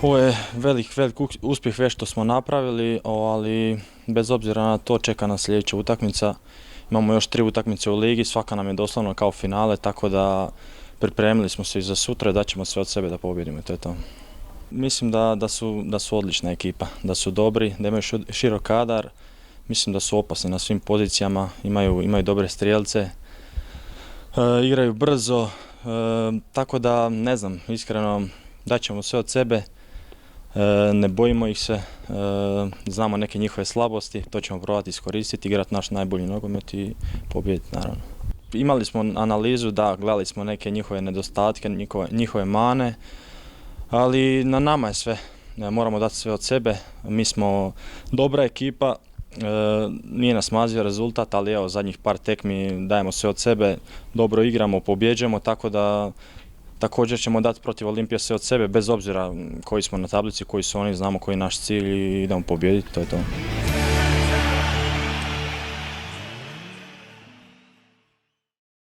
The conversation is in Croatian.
Ovo je velik uspjeh već što smo napravili, ali bez obzira na to čeka nas sljedeća utakmica. Imamo još 3 utakmice u ligi, svaka nam je doslovno kao finale, tako da pripremili smo se i za sutra i daćemo sve od sebe da pobjedimo i to je to. Mislim da su odlična ekipa, da su dobri, da imaju širok kadar, mislim da su opasni na svim pozicijama, imaju dobre strijelce, igraju brzo, tako da ne znam, iskreno daćemo sve od sebe, ne bojimo ih se, znamo neke njihove slabosti, to ćemo probati iskoristiti, igrati naš najbolji nogomet i pobijediti naravno. Imali smo analizu, da, gledali smo neke njihove nedostatke, njihove mane, ali na nama je sve, moramo dati sve od sebe, mi smo dobra ekipa, nije nas mazio rezultat, ali evo zadnjih par tekmi dajemo sve od sebe, dobro igramo, pobjeđujemo, tako da također ćemo dati protiv Olimpije sve od sebe, bez obzira koji smo na tablici, koji su oni, znamo koji je naš cilj i idemo pobijediti, to je to.